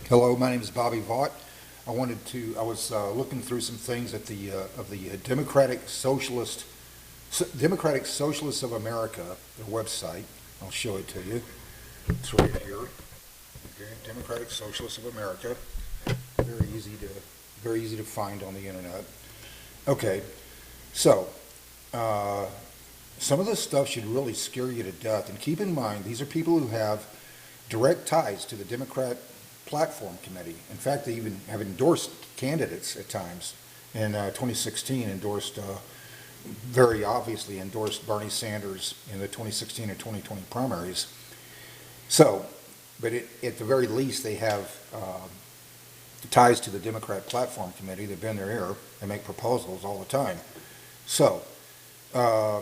Hello, my name is Bobby Vaught. I was looking through some things at the Democratic Socialists of America, their website. I'll show it to you. It's right here. Okay, Democratic Socialists of America. Very easy to find on the internet. Okay, so some of this stuff should really scare you to death. And keep in mind, these are people who have direct ties to the Democrat Platform Committee. In fact, they even have endorsed candidates at times. In 2016, very obviously endorsed Bernie Sanders in the 2016 or 2020 primaries. So, but at the very least, they have ties to the Democrat Platform Committee. They've been there. They make proposals all the time. So, we're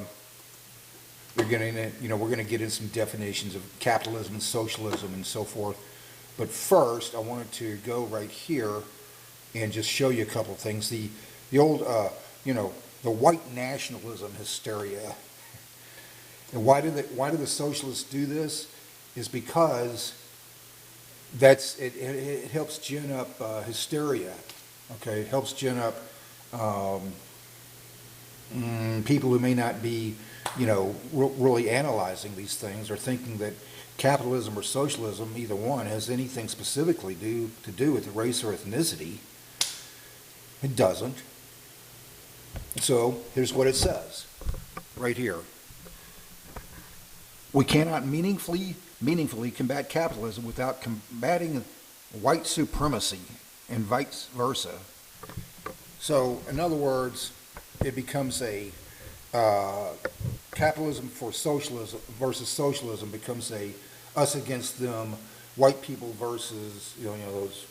going to get into some definitions of capitalism and socialism and so forth. But first, I wanted to go right here and just show you a couple of things. The old, the white nationalism hysteria. And why do the socialists do this? Is because it helps gin up hysteria. Okay, it helps gin up people who may not be, really analyzing these things or thinking that capitalism or socialism, either one, has anything specifically to do with race or ethnicity. It doesn't. So here's what it says right here. We cannot meaningfully combat capitalism without combating white supremacy and vice versa. So in other words, it becomes a capitalism for socialism versus socialism becomes a us against them, white people versus those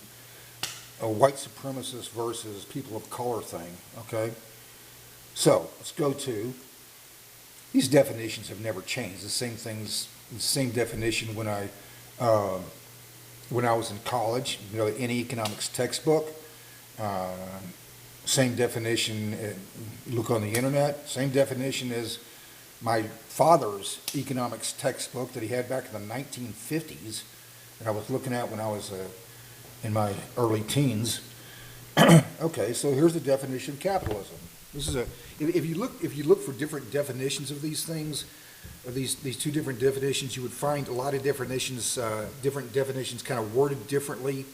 white supremacists versus people of color thing. Okay, so let's go to these definitions have never changed. The same definition when I was in college. Any economics textbook. Same definition, look on the internet, same definition as my father's economics textbook that he had back in the 1950s that I was looking at when I was in my early teens. Okay, so here's the definition of capitalism. This is if you look for different definitions of these things, of these two different definitions, you would find a lot of definitions kind of worded differently.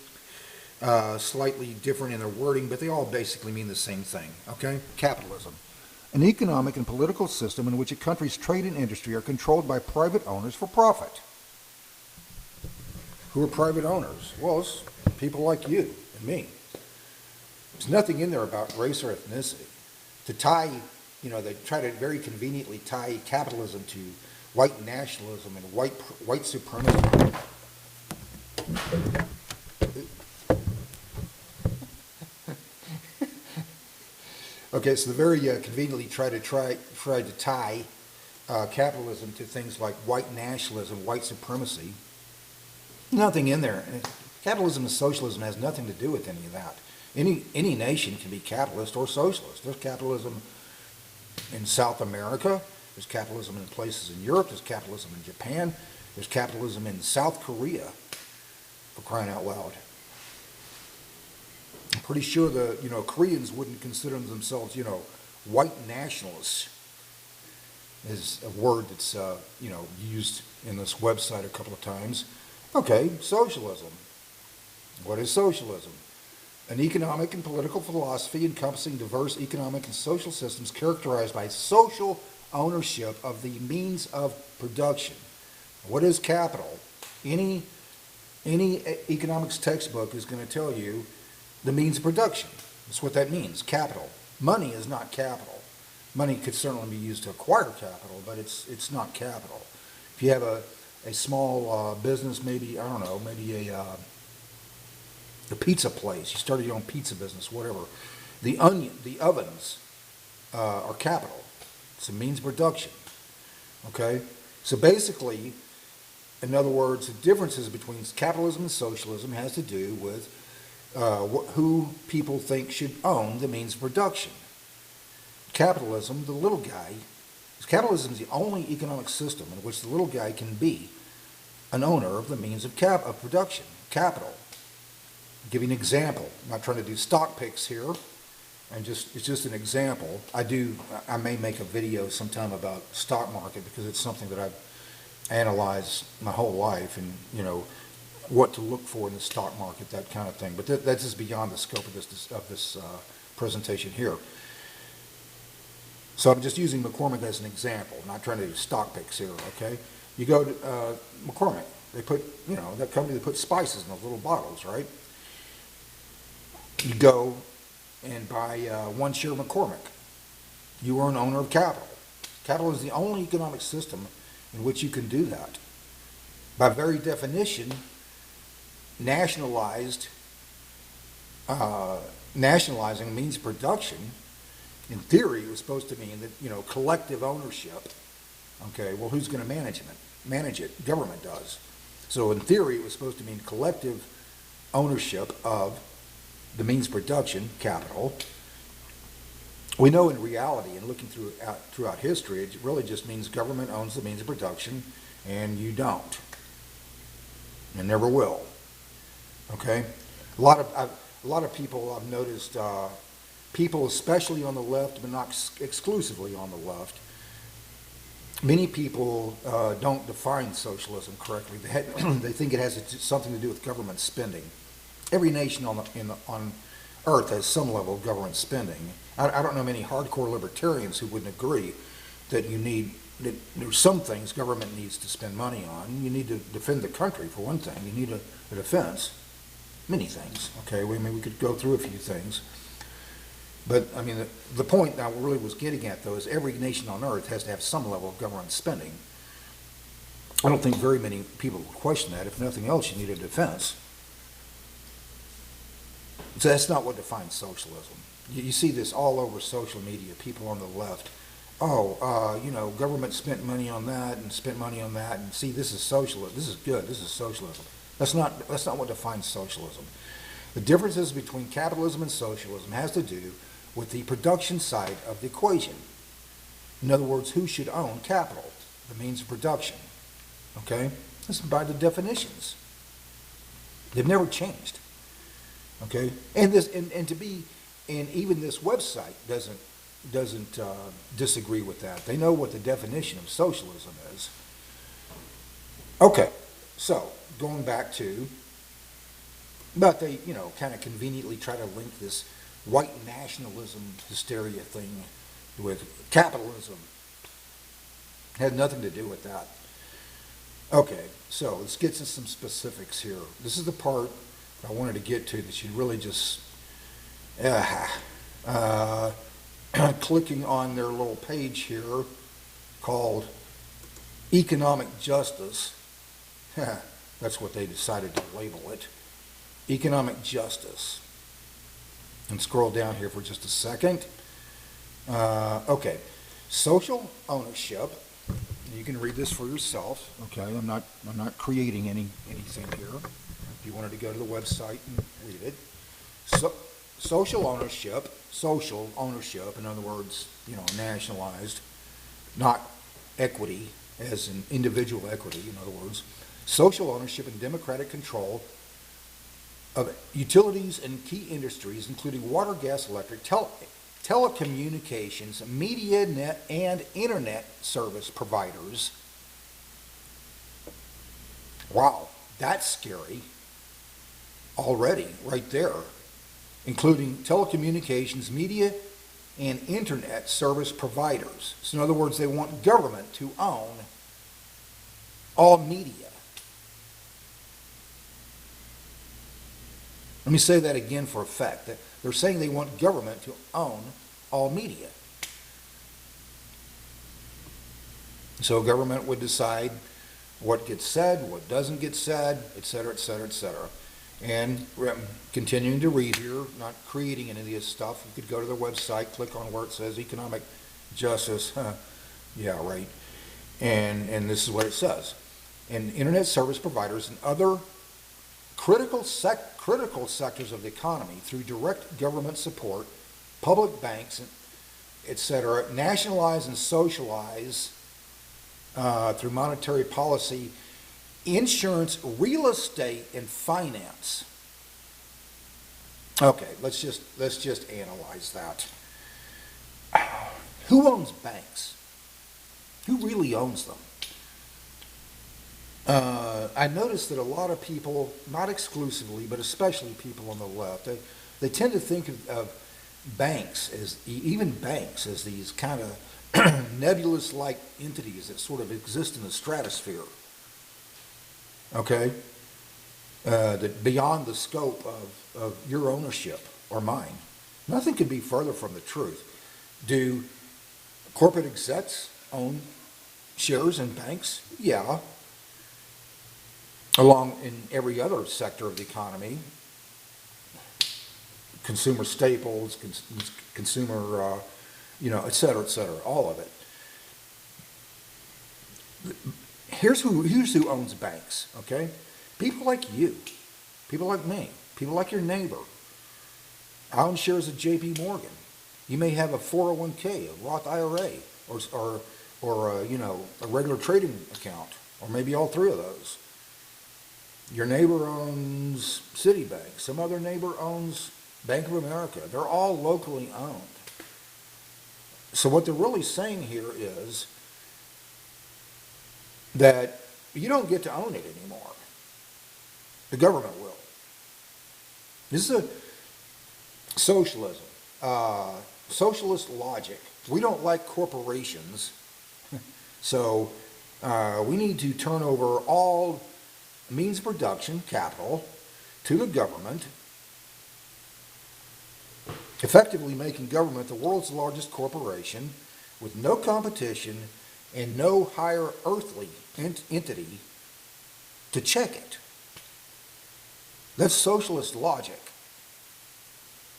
Slightly different in their wording, but they all basically mean the same thing, okay? Capitalism. An economic and political system in which a country's trade and industry are controlled by private owners for profit. Who are private owners? Well, it's people like you and me. There's nothing in there about race or ethnicity. To tie, they try to very conveniently tie capitalism to white nationalism and white supremacy. Okay, so they very conveniently try to tie capitalism to things like white nationalism, white supremacy. Nothing in there. Capitalism and socialism has nothing to do with any of that. Any nation can be capitalist or socialist. There's capitalism in South America. There's capitalism in places in Europe. There's capitalism in Japan. There's capitalism in South Korea, for crying out loud. I'm pretty sure the Koreans wouldn't consider themselves white nationalists is a word that's used in this website a couple of times. Okay, socialism. What is socialism? An economic and political philosophy encompassing diverse economic and social systems characterized by social ownership of the means of production. What is capital? Any economics textbook is going to tell you the means of production. That's what that means, capital. Money is not capital. Money could certainly be used to acquire capital, but it's not capital. If you have a small business, maybe a pizza place, you started your own pizza business, whatever. The ovens are capital. It's a means of production. Okay? So basically, in other words, the differences between capitalism and socialism has to do with who people think should own the means of production. Capitalism, the little guy, capitalism is the only economic system in which the little guy can be an owner of the means of production, capital. give you an example. I'm not trying to do stock picks here. It's just an example. I may make a video sometime about stock market because it's something that I've analyzed my whole life, and what to look for in the stock market, that kind of thing. But that's just beyond the scope of this presentation here. So I'm just using McCormick as an example. I'm not trying to do stock picks here. Okay, you go to McCormick. They put that company that puts spices in those little bottles, right? You go and buy one share of McCormick. You are an owner of capital. Capital is the only economic system in which you can do that. By very definition, nationalizing means production. In theory, it was supposed to mean that, collective ownership. Okay, well, who's going to manage it? Government does. So in theory, it was supposed to mean collective ownership of the means production, capital. We know in reality, and looking throughout history, it really just means government owns the means of production, and you don't, and never will. Okay, a lot of people I've noticed, people especially on the left, but not exclusively on the left. Many people don't define socialism correctly. They think it has something to do with government spending. Every nation on Earth has some level of government spending. I don't know many hardcore libertarians who wouldn't agree that there's some things government needs to spend money on. You need to defend the country, for one thing. You need a defense. Many things. Okay, we could go through a few things. But, the point I really was getting at, though, is every nation on Earth has to have some level of government spending. I don't think very many people would question that. If nothing else, you need a defense. So that's not what defines socialism. You see this all over social media, people on the left. Government spent money on that and spent money on that, and see, this is socialism. This is good. This is socialism. That's not what defines socialism. The differences between capitalism and socialism has to do with the production side of the equation. In other words, who should own capital, the means of production? Okay? This is by the definitions. They've never changed. Okay? And even this website doesn't disagree with that. They know what the definition of socialism is. Okay, so going back to, but they kind of conveniently try to link this white nationalism hysteria thing with capitalism. Had nothing to do with that. Okay, so let's get to some specifics here. This is the part I wanted to get to that you really just clicking on their little page here called Economic Justice. That's what they decided to label it. Economic Justice. And scroll down here for just a second. Okay, social ownership. You can read this for yourself. Okay, I'm not creating anything here. If you wanted to go to the website and read it. Social ownership, in other words, nationalized, not equity as in individual equity, in other words, social ownership and democratic control of utilities and key industries, including water, gas, electric, telecommunications, media, net, and internet service providers. Wow, that's scary already, right there. Including telecommunications, media, and internet service providers. So in other words, they want government to own all media. Let me say that again for effect. They're saying they want government to own all media. So government would decide what gets said, what doesn't get said, et cetera, et cetera, et cetera. And continuing to read here, not creating any of this stuff. You could go to their website, click on where it says economic justice. Yeah, right. And this is what it says. And internet service providers and other critical sectors of the economy through direct government support, public banks, etc., nationalize and socialize through monetary policy, insurance, real estate, and finance. Okay, let's just analyze that. Who owns banks? Who really owns them? I noticed that a lot of people, not exclusively, but especially people on the left, they tend to think of banks as, even banks, as these kind of nebulous-like entities that sort of exist in the stratosphere. Okay? That beyond the scope of your ownership or mine. Nothing could be further from the truth. Do corporate execs own shares in banks? Yeah. Along in every other sector of the economy, consumer staples, consumer, et cetera, all of it. Here's who owns banks, okay? People like you, people like me, people like your neighbor. I own shares of J.P. Morgan. You may have a 401k, a Roth IRA, or a regular trading account, or maybe all three of those. Your neighbor owns Citibank. Some other neighbor owns Bank of America. They're all locally owned. So what they're really saying here is that you don't get to own it anymore. The government will. This is a socialism, socialist logic. We don't like corporations, so we need to turn over all means of production, capital, to the government, effectively making government the world's largest corporation with no competition and no higher earthly entity to check it. That's socialist logic.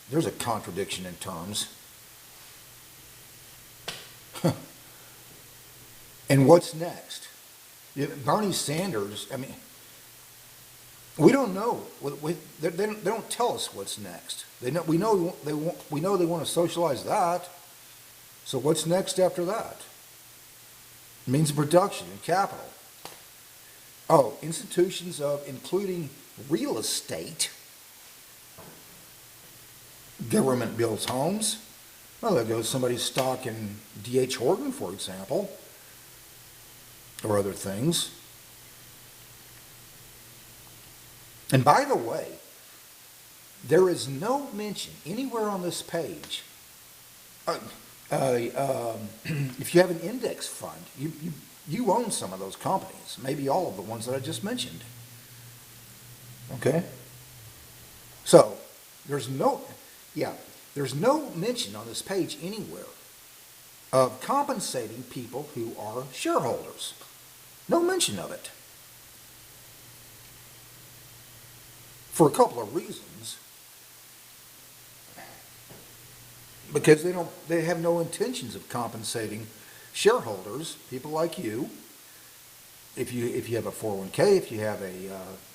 There's a contradiction in terms. And what's next? Bernie Sanders, we don't know. They don't tell us what's next. We know they want to socialize that. So what's next after that? Means of production and capital. Oh, institutions of including real estate. Government builds homes. Well, there goes somebody's stock in D.H. Horton, for example, or other things. And by the way, there is no mention anywhere on this page. If you have an index fund, you own some of those companies, maybe all of the ones that I just mentioned. Okay? So, there's no mention on this page anywhere of compensating people who are shareholders. No mention of it. For a couple of reasons. Because they have no intentions of compensating shareholders, people like you. If you have a 401k, if you have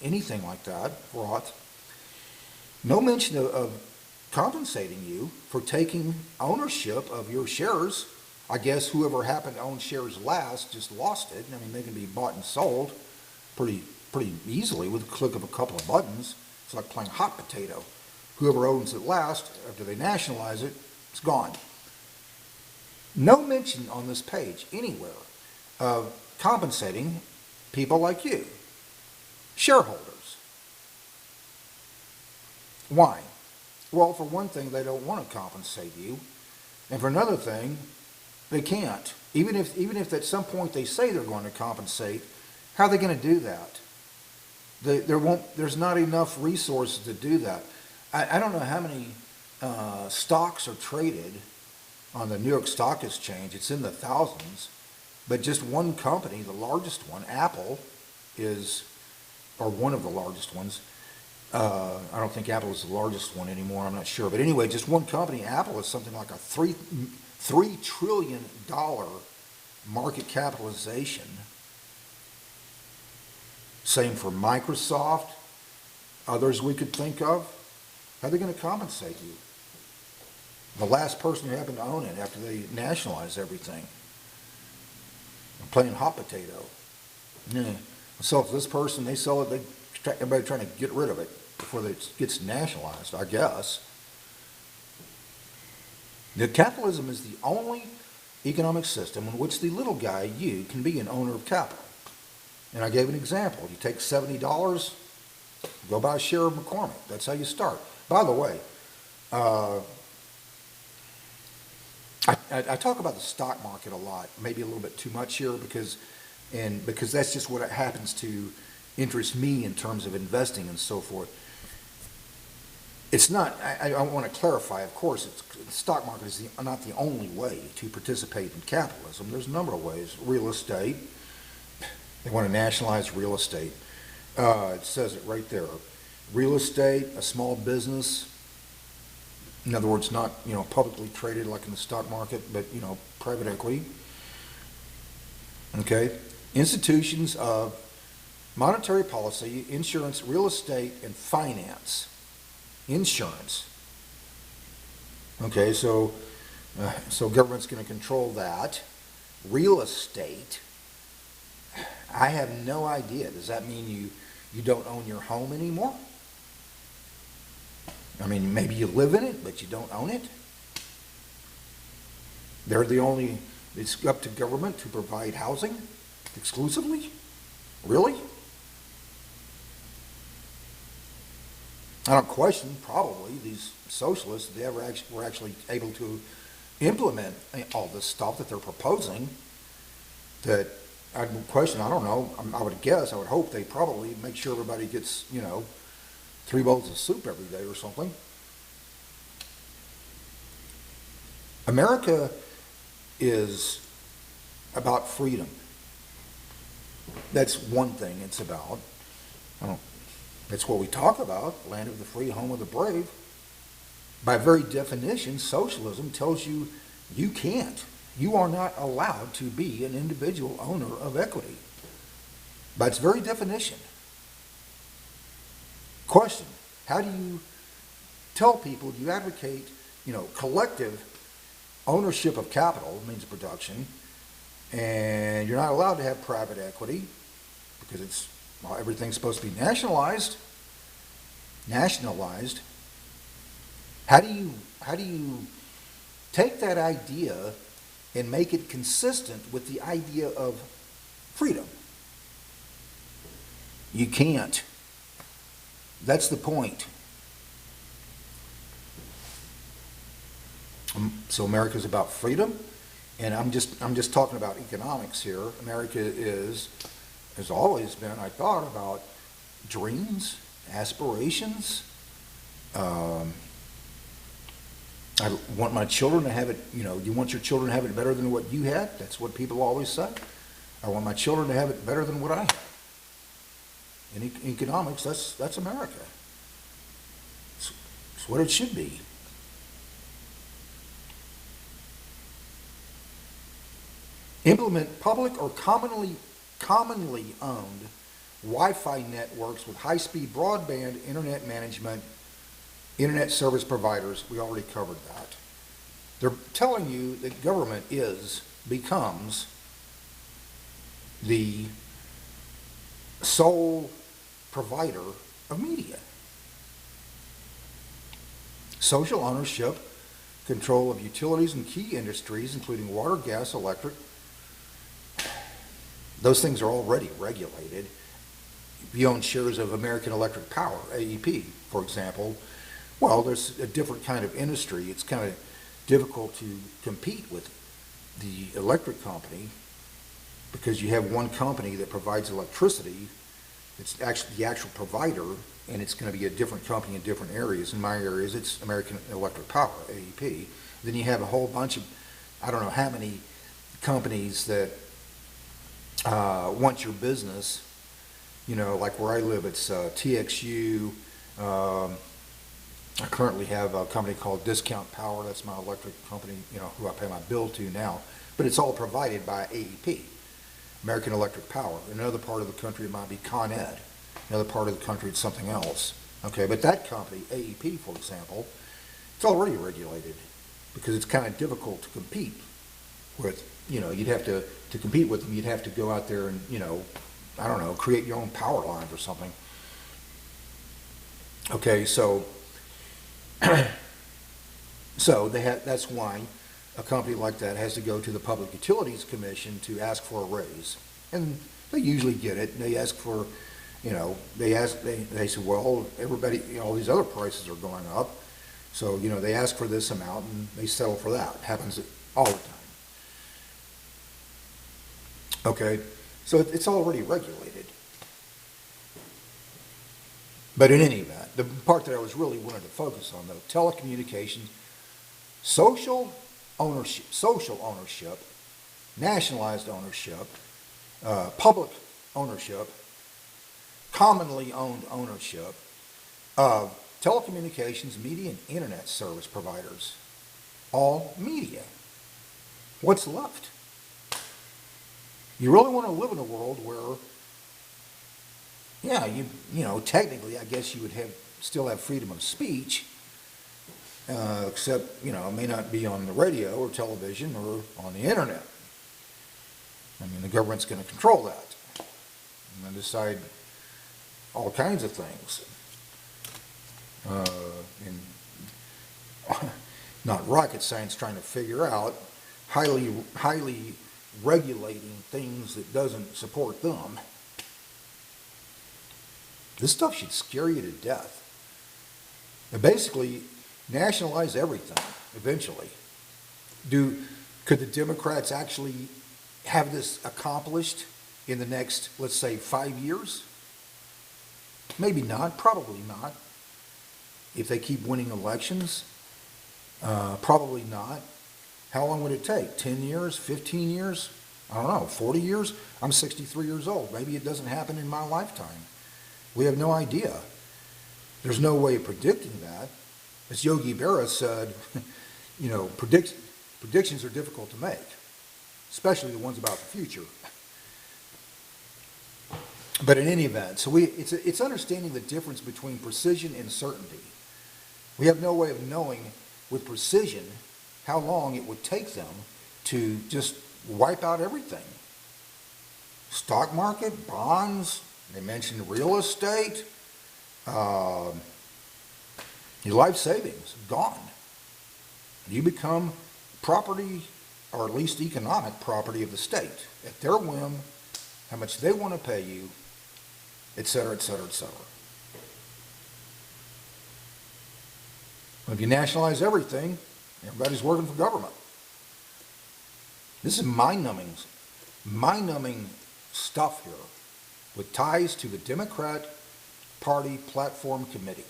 anything like that, Roth, no mention of compensating you for taking ownership of your shares. I guess whoever happened to own shares last just lost it. They can be bought and sold pretty easily with a click of a couple of buttons. It's like playing hot potato. Whoever owns it last, after they nationalize it, it's gone. No mention on this page anywhere of compensating people like you, shareholders. Why? Well, for one thing, they don't want to compensate you, and for another thing, they can't. Even if at some point they say they're going to compensate, how are they going to do that? There's not enough resources to do that. I don't know how many stocks are traded on the New York Stock Exchange. It's in the thousands, but just one company, the largest one, Apple, or one of the largest ones. I don't think Apple is the largest one anymore. I'm not sure, but anyway, just one company, Apple, is something like a $3 trillion market capitalization. Same for Microsoft, others we could think of. How are they going to compensate you? The last person who happened to own it after they nationalize everything. They're playing hot potato. Yeah. So if this person, they sell it, everybody trying to get rid of it. before it gets nationalized, I guess. That capitalism is the only economic system in which the little guy, you, can be an owner of capital. And I gave an example. You take $70, go buy a share of McCormick. That's how you start. By the way, I talk about the stock market a lot, maybe a little bit too much here because that's just what happens to interest me in terms of investing and so forth. It's not, I want to clarify, of course, the stock market is not the only way to participate in capitalism. There's a number of ways. Real estate, they want to nationalize real estate. It says it right there. Real estate, a small business, in other words, not, publicly traded like in the stock market, but, private equity. Okay? Institutions of monetary policy, insurance, real estate, and finance. Insurance. Okay, so government's going to control that. Real estate, I have no idea. Does that mean you don't own your home anymore? I mean, maybe you live in it, but you don't own it. It's up to government to provide housing exclusively? Really? I don't question, probably, these socialists, if they were actually able to implement all this stuff that they're proposing, that I would question, I don't know, I would guess, I would hope they probably make sure everybody gets, 3 bowls of soup every day or something. America is about freedom. That's one thing it's about. That's what we talk about, land of the free, home of the brave. By very definition, socialism tells you you can't. You are not allowed to be an individual owner of equity. By its very definition. Question, how do you tell people, do you advocate, collective ownership of capital, means production, and you're not allowed to have private equity because everything's supposed to be nationalized. How do you take that idea and make it consistent with the idea of freedom? You can't. That's the point. So America's about freedom, and I'm just talking about economics here. America has always been, I thought, about dreams, aspirations. I want my children to have it, you want your children to have it better than what you had? That's what people always say. I want my children to have it better than what I had. In economics, that's America. It's what it should be. Implement public or commonly owned Wi-Fi networks with high-speed broadband internet management, internet service providers. We already covered that. They're telling you that government becomes the sole provider of media. Social ownership, control of utilities and key industries, including water, gas, electric. Those things are already regulated. If you own shares of American Electric Power, AEP, for example, well, there's a different kind of industry. It's kind of difficult to compete with the electric company because you have one company that provides electricity. It's actually the actual provider, and it's going to be a different company in different areas. In my areas, it's American Electric Power, AEP. Then you have a whole bunch of, I don't know how many companies that want your business. Like where I live, it's TXU. I currently have a company called Discount Power. That's my electric company, who I pay my bill to now. But it's all provided by AEP, American Electric Power. In another part of the country, it might be Con Ed. Another part of the country, it's something else. Okay, but that company, AEP, for example, it's already regulated because it's kind of difficult to compete with. You'd have to compete with them, you'd have to go out there and, I don't know, create your own power lines or something. Okay, so that's why a company like that has to go to the Public Utilities Commission to ask for a raise. And they usually get it. They ask for, they say, well, everybody, all these other prices are going up. So, they ask for this amount and they settle for that. It happens all the time. Okay, so it's already regulated. But in any event, the part that I was really wanted to focus on, though, telecommunications, social ownership, nationalized ownership, public ownership, commonly owned ownership of telecommunications, media, and internet service providers. All media. What's left? You really want to live in a world where, yeah, technically, I guess you would still have freedom of speech, except, it may not be on the radio or television or on the internet. I mean, the government's going to control that and decide all kinds of things. And not rocket science trying to figure out highly regulating things that doesn't support them. This stuff should scare you to death. And basically, nationalize everything eventually. Could the Democrats actually have this accomplished in the next, let's say, 5 years? Maybe not, probably not. If they keep winning elections, probably not. How long would it take? 10 years, 15 years? I don't know, 40 years? I'm 63 years old. Maybe it doesn't happen in my lifetime. We have no idea. There's no way of predicting that. As Yogi Berra said, predictions are difficult to make, especially the ones about the future. But in any event, so it's understanding the difference between precision and certainty. We have no way of knowing with precision how long it would take them to just wipe out everything. Stock market, bonds, they mentioned real estate, your life savings, gone. You become property, or at least economic property of the state, at their whim, how much they want to pay you, et cetera, et cetera, et cetera. If you nationalize everything, everybody's working for government. This is mind-numbing stuff here with ties to the Democrat Party Platform Committee.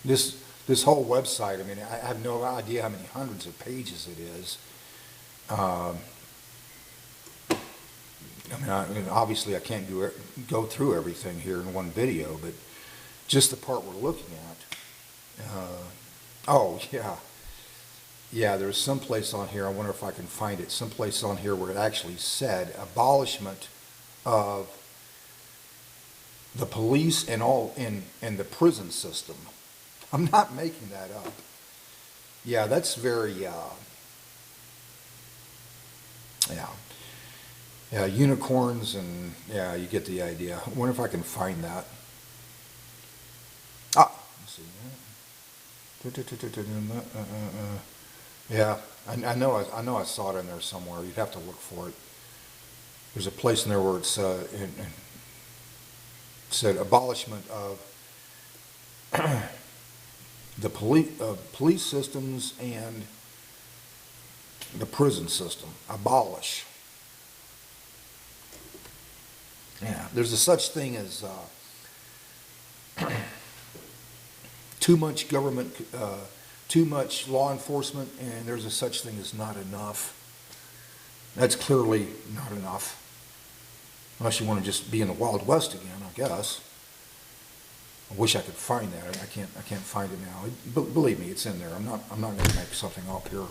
This whole website, I mean, I have no idea how many hundreds of pages it is. Obviously I can't go through everything here in one video, but just the part we're looking at. Oh, yeah. Yeah, there's some place on here, I wonder if I can find it, some place on here where it actually said abolishment of the police and the prison system. I'm not making that up. Yeah, that's very, yeah, unicorns and, yeah, you get the idea. I wonder if I can find that. Let's see. Yeah, I know I saw it in there somewhere. You'd have to look for it. There's a place in there where it said abolishment of the police systems and the prison system. Abolish. Yeah, there's a such thing as too much government, too much law enforcement, and there's a such thing as not enough. That's clearly not enough. Unless you want to just be in the Wild West again, I guess. I wish I could find that. I can't find it now. Believe me, it's in there. I'm not going to make something up here.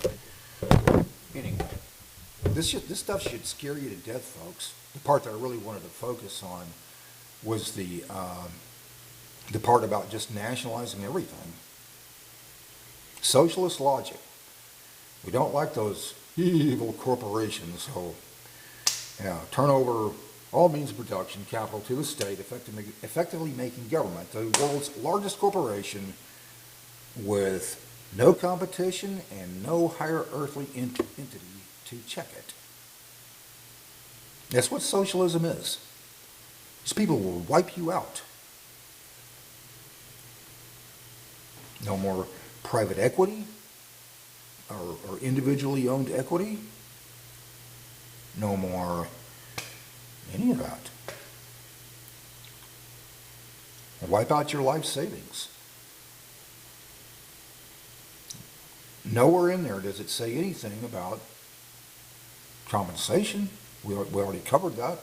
Anyway, this stuff should scare you to death, folks. The part that I really wanted to focus on was the part about just nationalizing everything. Socialist logic. We don't like those evil corporations, so yeah, turn over all means of production, capital to the state, effectively making government the world's largest corporation with no competition and no higher earthly entity to check it. That's what socialism is. These people will wipe you out. No more private equity or individually owned equity. No more any of that. Wipe out your life savings. Nowhere in there does it say anything about compensation. We already covered that.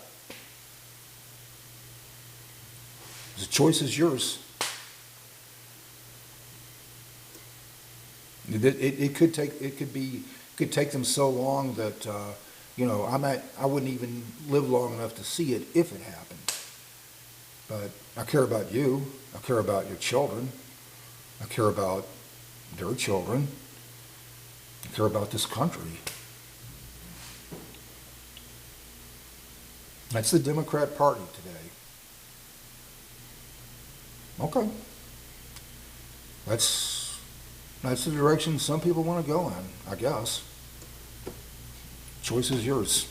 The choice is yours. It could take them so long that I wouldn't even live long enough to see it if it happened. But I care about you. I care about your children. I care about their children. I care about this country. That's the Democrat Party today. Okay. That's the direction some people want to go in, I guess. Choice is yours.